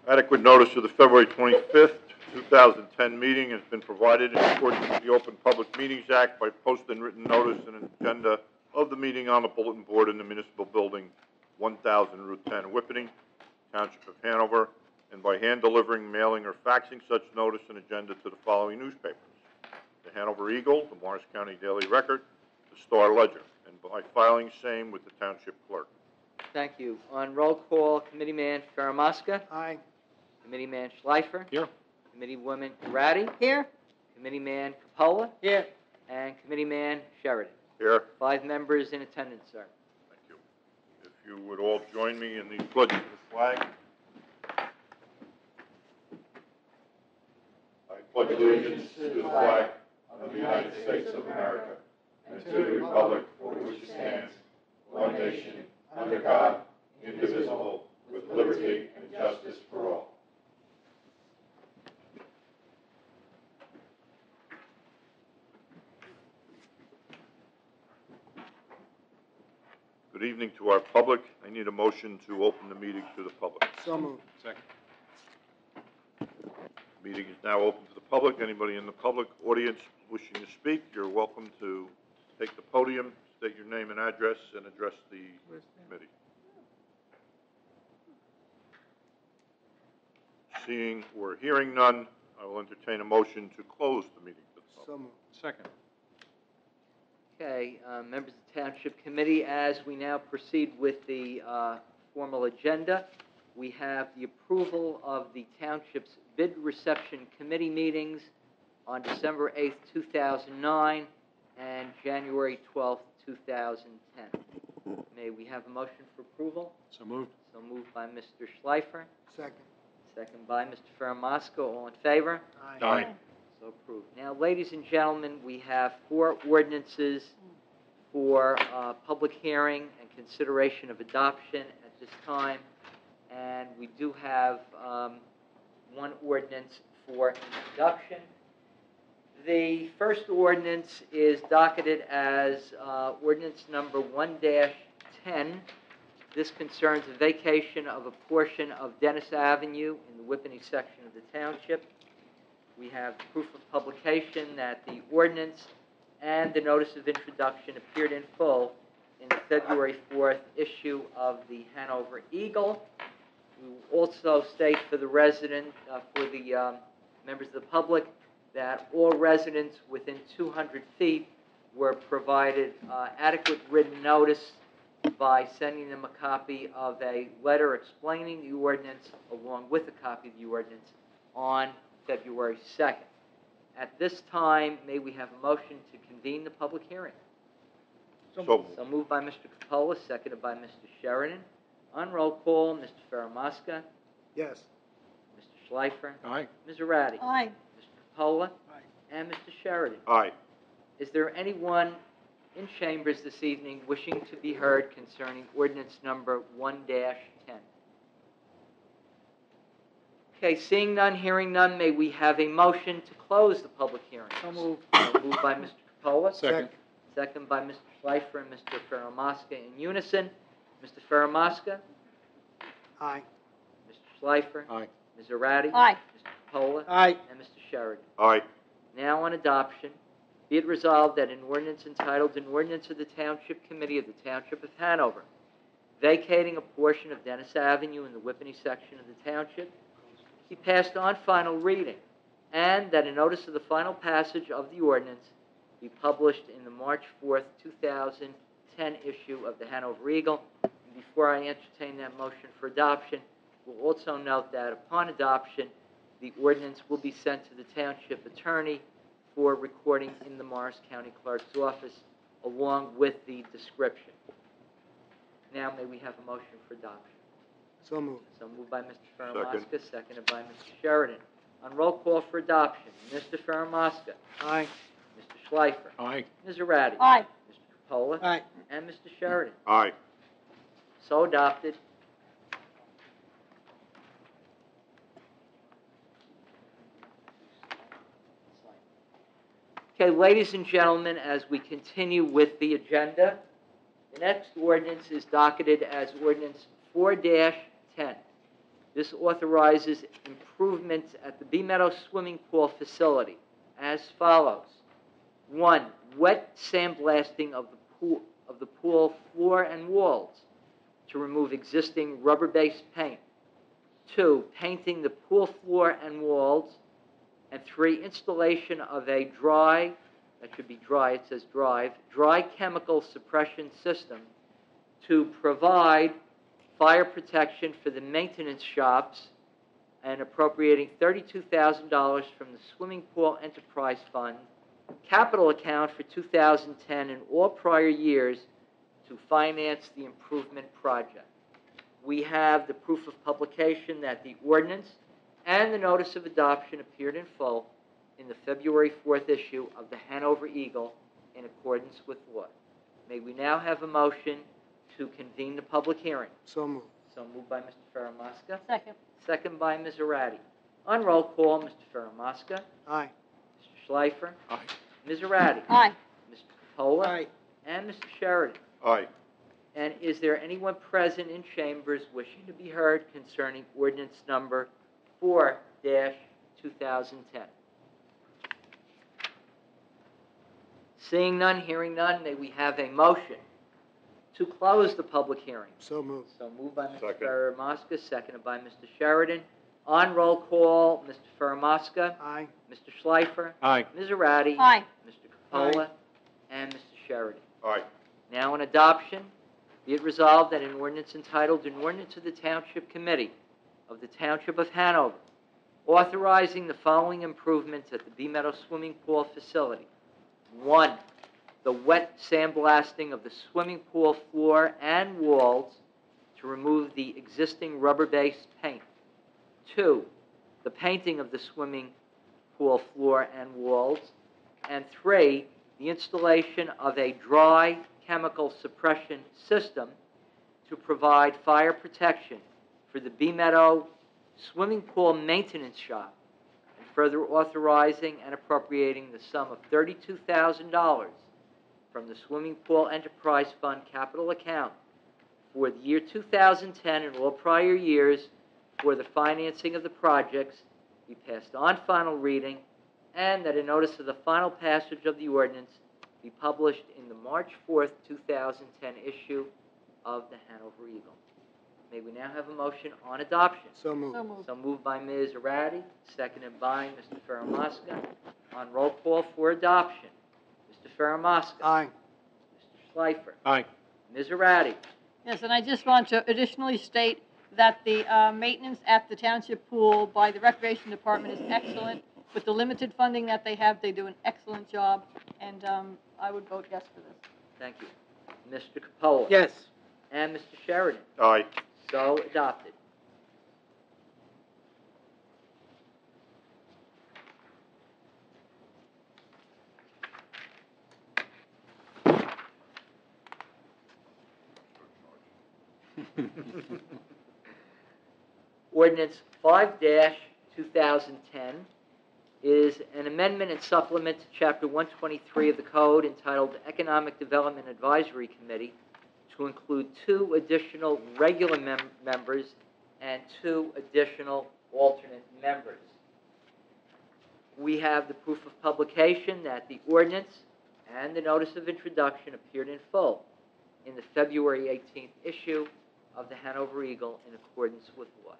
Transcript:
Adequate notice of the February 25th, 2010 meeting has been provided in accordance with the Open Public Meetings Act by posting written notice and an agenda of the meeting on the bulletin board in the Municipal Building, 1000 Route 10, Whippany, Township of Hanover, and by hand delivering, mailing, or faxing such notice and agenda to the following newspapers: the Hanover Eagle, the Morris County Daily Record, the Star Ledger, and by filing same with the Township Clerk. Thank you. On roll call, Committeeman Faramasca. Aye. Committeeman Schleifer. Here. Committeewoman Durati. Here. Committeeman Capola. Here. And Committeeman Sheridan. Here. 5 members in attendance, sir. Thank you. If you would all join me in the pledge to the flag. I pledge allegiance to the flag of the United States of America and to the republic for which it stands, one nation, under God, indivisible, with liberty and justice for all. Good evening to our public. I need a motion to open the meeting to the public. So moved. Second. The meeting is now open to the public. Anybody in the public audience wishing to speak, you're welcome to take the podium, state your name and address, and address the committee. Seeing or hearing none, I will entertain a motion to close the meeting to the public. So moved. Second. Okay, members of the Township Committee, as we now proceed with the formal agenda, we have the approval of the Township's Bid Reception Committee meetings on December 8th, 2009 and January 12th, 2010. May we have a motion for approval? So moved. So moved by Mr. Schleifer. Second. Second by Mr. Faramasco. All in favor? Aye. So approved. Now, ladies and gentlemen, we have 4 ordinances for public hearing and consideration of adoption at this time, and we do have 1 ordinance for introduction. The first ordinance is docketed as ordinance number 1-10. This concerns a vacation of a portion of Dennis Avenue in the Whippany section of the township. We have proof of publication that the ordinance and the notice of introduction appeared in full in the February 4th issue of the Hanover Eagle. We will also state for the members of the public that all residents within 200 feet were provided adequate written notice by sending them a copy of a letter explaining the ordinance along with a copy of the ordinance on February 2nd. At this time, may we have a motion to convene the public hearing? So moved by Mr. Capola, seconded by Mr. Sheridan. On roll call, Mr. Faramasca. Yes. Mr. Schleifer. Aye. Ms. Arati. Aye. Mr. Capola. Aye. And Mr. Sheridan. Aye. Is there anyone in chambers this evening wishing to be heard concerning ordinance number 1-10? Okay, seeing none, hearing none, may we have a motion to close the public hearing? So moved. Moved by Mr. Capola. Second. Second by Mr. Schleifer and Mr. Faramasca in unison. Mr. Faramasca? Aye. Mr. Schleifer? Aye. Ms. Arati? Aye. Mr. Capola? Aye. And Mr. Sheridan. Aye. Now on adoption, be it resolved that an ordinance entitled An Ordinance of the Township Committee of the Township of Hanover, vacating a portion of Dennis Avenue in the Whippany section of the township, be passed on final reading, and that a notice of the final passage of the ordinance be published in the March 4th, 2010 issue of the Hanover Eagle. And before I entertain that motion for adoption, we'll also note that upon adoption, the ordinance will be sent to the township attorney for recording in the Morris County Clerk's office, along with the description. Now may we have a motion for adoption? So moved. So moved by Mr. Faramasca, seconded by Mr. Sheridan. On roll call for adoption, Mr. Faramasca, Aye. Mr. Schleifer, Aye. Ms. Arati, Aye. Mr. Capola, Aye. and Mr. Sheridan. Aye. So adopted. Okay, ladies and gentlemen, as we continue with the agenda, the next ordinance is docketed as ordinance 4-10. This authorizes improvements at the Bee Meadow Swimming Pool facility as follows. 1, wet sandblasting of the pool floor and walls to remove existing rubber-based paint. 2, painting the pool floor and walls. And 3, installation of a dry, that should be dry, it says dry chemical suppression system to provide fire protection for the maintenance shops, and appropriating $32,000 from the Swimming Pool Enterprise Fund capital account for 2010 and all prior years to finance the improvement project. We have the proof of publication that the ordinance and the notice of adoption appeared in full in the February 4th issue of the Hanover Eagle in accordance with law. May we now have a motion to convene the public hearing? So moved. So moved by Mr. Faramasca. Second. Second by Ms. Arati. On roll call, Mr. Faramasca, Aye. Mr. Schleifer, Aye. Ms. Arati, Aye. Mr. Capola, Aye. and Mr. Sheridan. Aye. And is there anyone present in chambers wishing to be heard concerning ordinance number 4-2010? Seeing none, hearing none, may we have a motion to close the public hearing? So moved. So moved by Mr. Second. Faramasca, seconded by Mr. Sheridan. On roll call, Mr. Faramasca, Aye. Mr. Schleifer, Aye. Ms. Arati, Aye. Mr. Capola, Aye. and Mr. Sheridan. Aye. Now on adoption, be it resolved that an ordinance entitled, An Ordinance of the Township Committee of the Township of Hanover, authorizing the following improvements at the Bee Meadow Swimming Pool facility. 1, the wet sandblasting of the swimming pool floor and walls to remove the existing rubber-based paint. 2, the painting of the swimming pool floor and walls. And 3, the installation of a dry chemical suppression system to provide fire protection for the Bee Meadow Swimming Pool Maintenance Shop, and further authorizing and appropriating the sum of $32,000 from the Swimming Pool Enterprise Fund capital account for the year 2010 and all prior years for the financing of the projects be passed on final reading, and that a notice of the final passage of the ordinance be published in the March 4th, 2010 issue of the Hanover Eagle. May we now have a motion on adoption? So moved. So moved. So moved by Ms. Arati, seconded by Mr. Faramasca. On roll call for adoption, Mr. Faramasca. Aye. Mr. Schleifer. Aye. Ms. Arati. Yes, and I just want to additionally state that the maintenance at the township pool by the Recreation Department is excellent. With the limited funding that they have, they do an excellent job, and I would vote yes for this. Thank you. Mr. Capola. Yes. And Mr. Sheridan. Aye. So adopted. Ordinance 5-2010 is an amendment and supplement to Chapter 123 of the Code entitled Economic Development Advisory Committee to include 2 additional regular members and 2 additional alternate members. We have the proof of publication that the ordinance and the notice of introduction appeared in full in the February 18th issue of the Hanover Eagle in accordance with law.